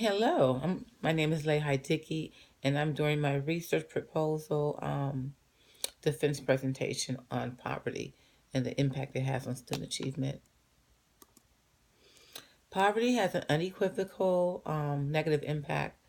Hello, my name is Lehi Dickey, and I'm doing my research proposal defense presentation on poverty and the impact it has on student achievement. Poverty has an unequivocal negative impact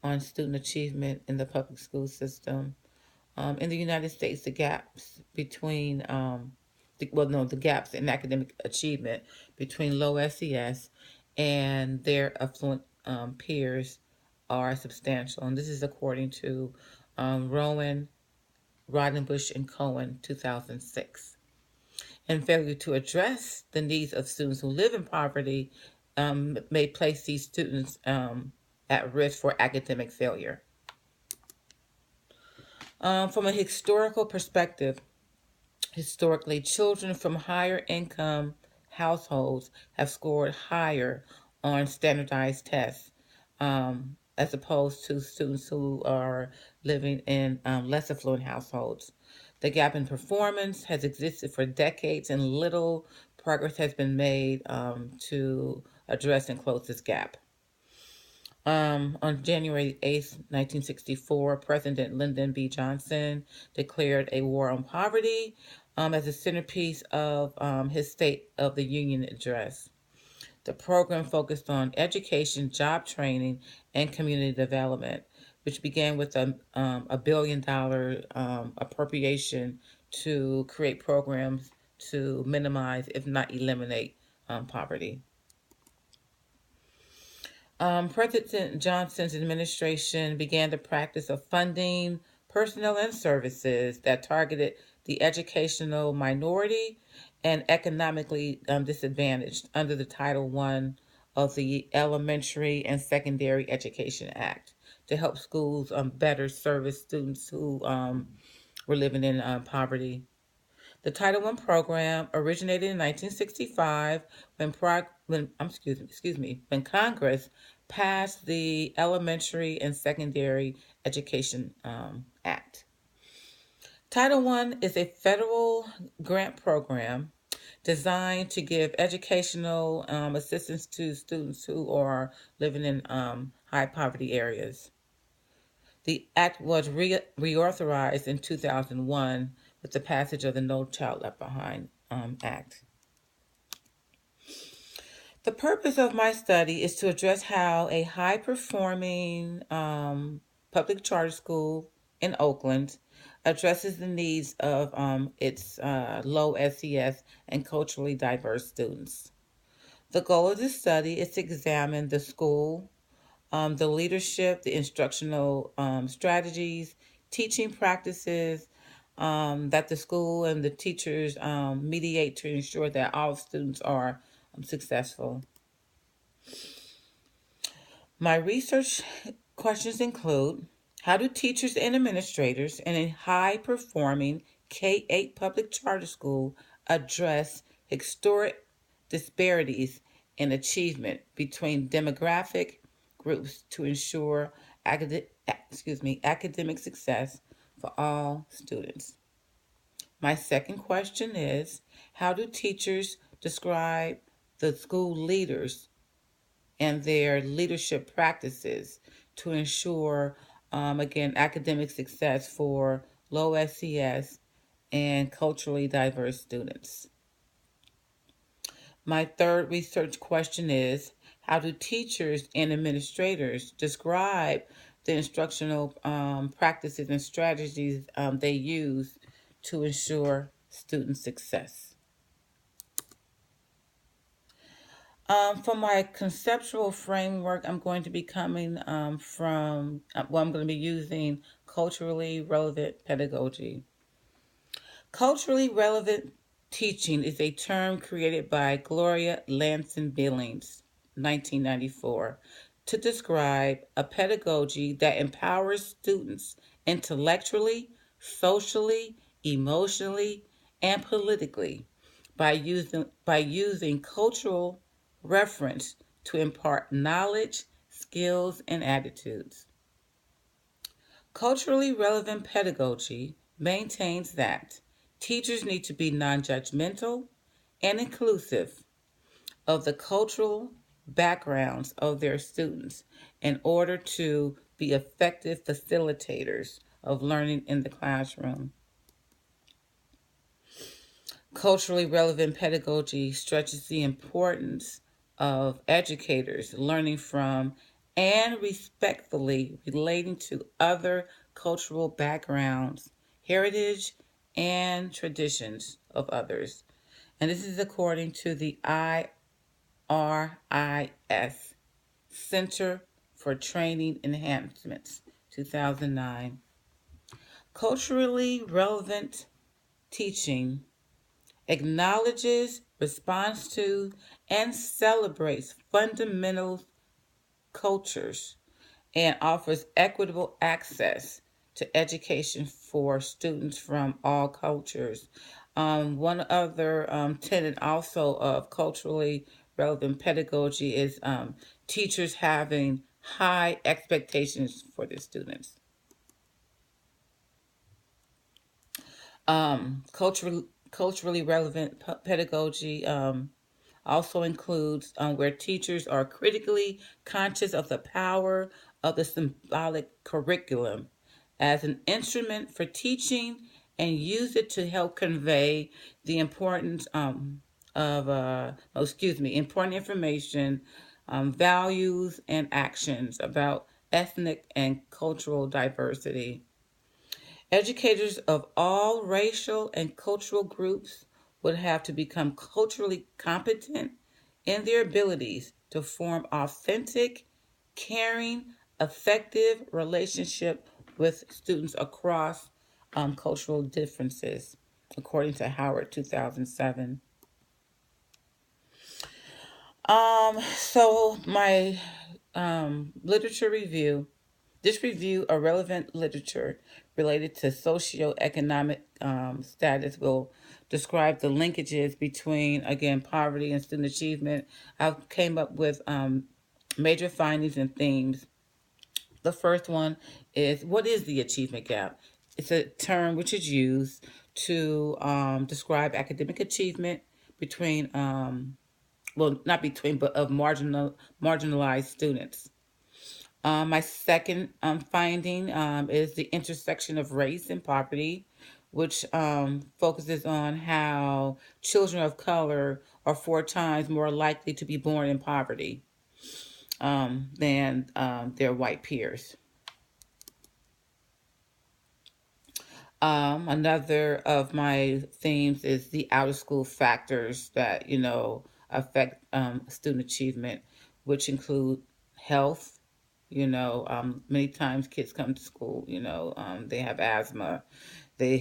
on student achievement in the public school system. In the United States, the gaps between the gaps in academic achievement between low SES and their affluent peers are substantial, and this is according to Rowan, Rodenbush, and Cohen, 2006. And failure to address the needs of students who live in poverty may place these students at risk for academic failure. From a historical perspective, historically, children from higher income households have scored higher on standardized tests as opposed to students who are living in less affluent households. The gap in performance has existed for decades, and little progress has been made to address and close this gap. On January 8th, 1964, President Lyndon B. Johnson declared a war on poverty as a centerpiece of his State of the Union address. The program focused on education, job training, and community development, which began with a $1 billion appropriation to create programs to minimize, if not eliminate, poverty. President Johnson's administration began the practice of funding personnel and services that targeted the educational minority and economically disadvantaged under the Title I of the Elementary and Secondary Education Act to help schools better service students who were living in poverty. The Title I program originated in 1965 when Congress passed the Elementary and Secondary Education Act. Title I is a federal grant program designed to give educational assistance to students who are living in high poverty areas. The act was reauthorized in 2001 with the passage of the No Child Left Behind Act. The purpose of my study is to address how a high performing public charter school in Oakland addresses the needs of its low SES and culturally diverse students. The goal of this study is to examine the school, the leadership, the instructional strategies, teaching practices that the school and the teachers mediate to ensure that all students are successful. My research questions include: how do teachers and administrators in a high performing K 8 public charter school address historic disparities in achievement between demographic groups to ensure academic success for all students? My second question is: how do teachers describe the school leaders and their leadership practices to ensure, again, academic success for low SES and culturally diverse students? My third research question is: how do teachers and administrators describe the instructional practices and strategies they use to ensure student success? For my conceptual framework, I'm going to be coming I'm going to be using culturally relevant pedagogy. Culturally relevant teaching is a term created by Gloria Ladson Billings, 1994, to describe a pedagogy that empowers students intellectually, socially, emotionally, and politically by using cultural reference to impart knowledge, skills, and attitudes. Culturally relevant pedagogy maintains that teachers need to be non judgmental and inclusive of the cultural backgrounds of their students in order to be effective facilitators of learning in the classroom. Culturally relevant pedagogy stretches the importance of educators learning from and respectfully relating to other cultural backgrounds, heritage, and traditions of others. And this is according to the IRIS, Center for Training Enhancements, 2009. Culturally relevant teaching acknowledges, responds to, and celebrates fundamental cultures and offers equitable access to education for students from all cultures. One other tenet also of culturally relevant pedagogy is teachers having high expectations for their students. Culturally relevant pedagogy also includes where teachers are critically conscious of the power of the symbolic curriculum as an instrument for teaching and use it to help convey the importance important information, values, and actions about ethnic and cultural diversity. Educators of all racial and cultural groups would have to become culturally competent in their abilities to form authentic, caring, effective relationship with students across cultural differences, according to Howard 2007. So my literature review. This review of relevant literature related to socioeconomic status will describe the linkages between, again, poverty and student achievement. I came up with major findings and themes. The first one is, what is the achievement gap? It's a term which is used to describe academic achievement between, well, not between, but of marginalized students. My second finding is the intersection of race and poverty, which focuses on how children of color are 4 times more likely to be born in poverty than their white peers. Another of my themes is the out of school factors that, affect student achievement, which include health. Many times kids come to school, they have asthma. They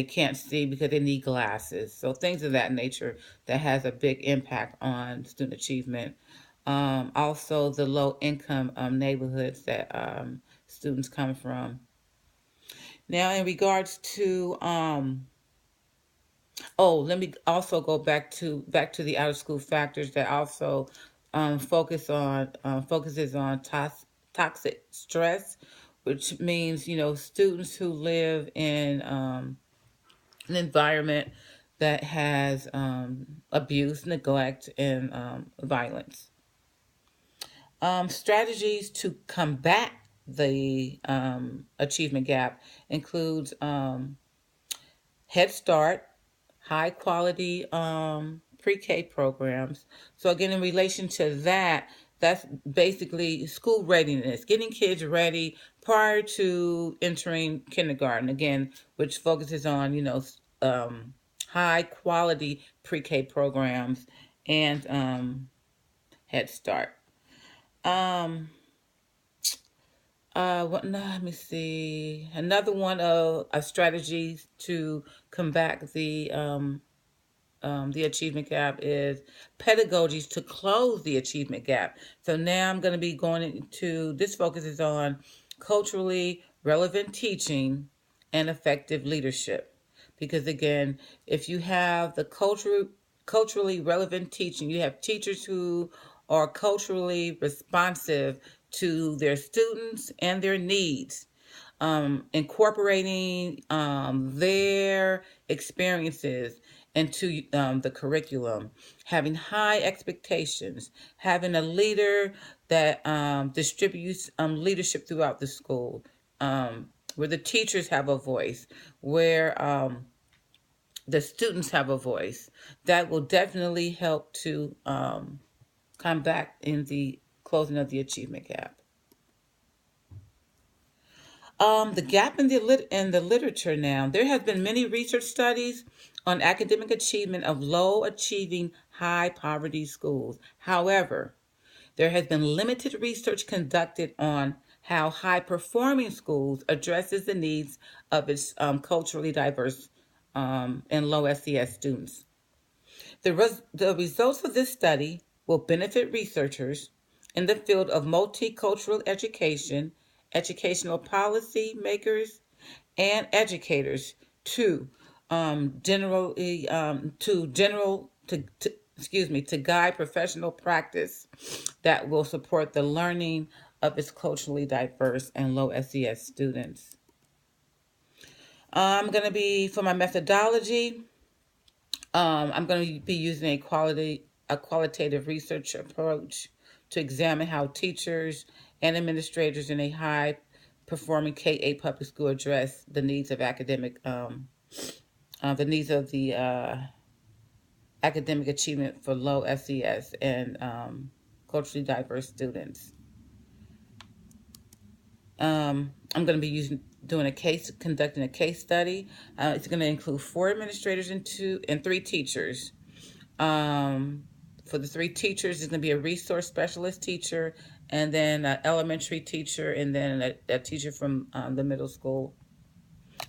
can't see because they need glasses. So things of that nature that has a big impact on student achievement. Also, the low income neighborhoods that students come from. Now, in regards to let me also go back to the out of school factors that also focuses on toxic stress, which means students who live in an environment that has abuse, neglect, and violence. Strategies to combat the achievement gap includes Head Start, high quality pre-K programs. So again, in relation to that, that's basically school readiness, getting kids ready prior to entering kindergarten. Again, which focuses on high quality pre-K programs and Head Start. Um, let me see. Another one of strategies to combat the achievement gap is pedagogies to close the achievement gap. So now I'm going to be going into this focuses on culturally relevant teaching and effective leadership. Because again, if you have the culturally relevant teaching, you have teachers who are culturally responsive to their students and their needs, incorporating their experiences into the curriculum, having high expectations, having a leader that distributes leadership throughout the school, where the teachers have a voice, where the students have a voice. That will definitely help to come back in the closing of the achievement gap. The gap in the literature now. There has been many research studies on academic achievement of low achieving high poverty schools. However, there has been limited research conducted on how high performing schools addresses the needs of its culturally diverse and low SES students. The results of this study will benefit researchers in the field of multicultural education, educational policy makers, and educators to generally to general to excuse me to guide professional practice that will support the learning of its culturally diverse and low SES students. I'm going to be for my methodology. I'm going to be using a qualitative research approach to examine how teachers and administrators in a high performing K-8 public school address the needs of the needs of the academic achievement for low SES and culturally diverse students. I'm going to be conducting a case study. It's going to include 4 administrators and 3 teachers. For the 3 teachers, there's going to be a resource specialist teacher, and then an elementary teacher, and then a teacher from the middle school.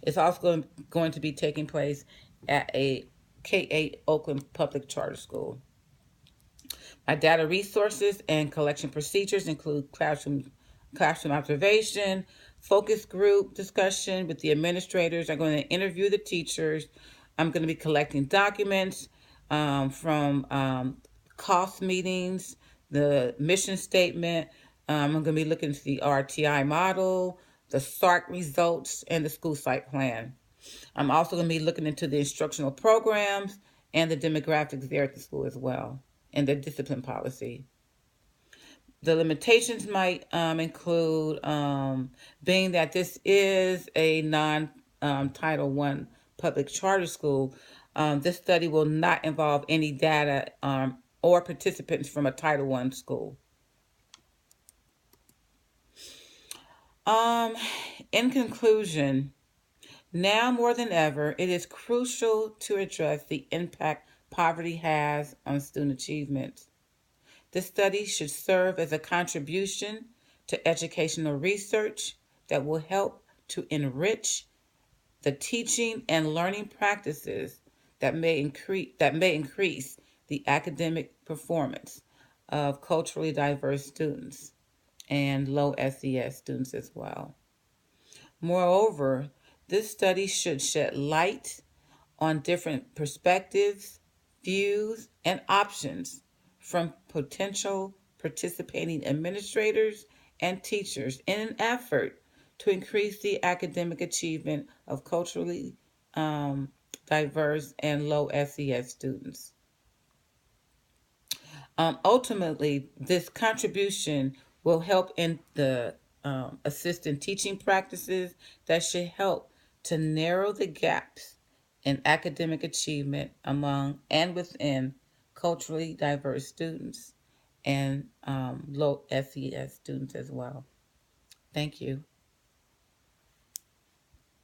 It's also going to be taking place at a K-8 Oakland Public Charter School. My data resources and collection procedures include classroom observation, focus group discussion with the administrators. I'm going to interview the teachers. I'm going to be collecting documents from cost meetings, the mission statement. I'm going to be looking at the RTI model, the SARC results, and the school site plan. I'm also going to be looking into the instructional programs and the demographics there at the school as well, and the discipline policy. The limitations might include being that this is a non-Title I public charter school. This study will not involve any data or participants from a Title I school. In conclusion, now more than ever, it is crucial to address the impact poverty has on student achievement. This study should serve as a contribution to educational research that will help to enrich the teaching and learning practices that may increase the academic performance of culturally diverse students and low SES students as well. Moreover, this study should shed light on different perspectives, views, and options from potential participating administrators and teachers in an effort to increase the academic achievement of culturally diverse and low SES students. Ultimately, this contribution will help in the assist in teaching practices that should help to narrow the gaps in academic achievement among and within culturally diverse students and low SES students as well. Thank you.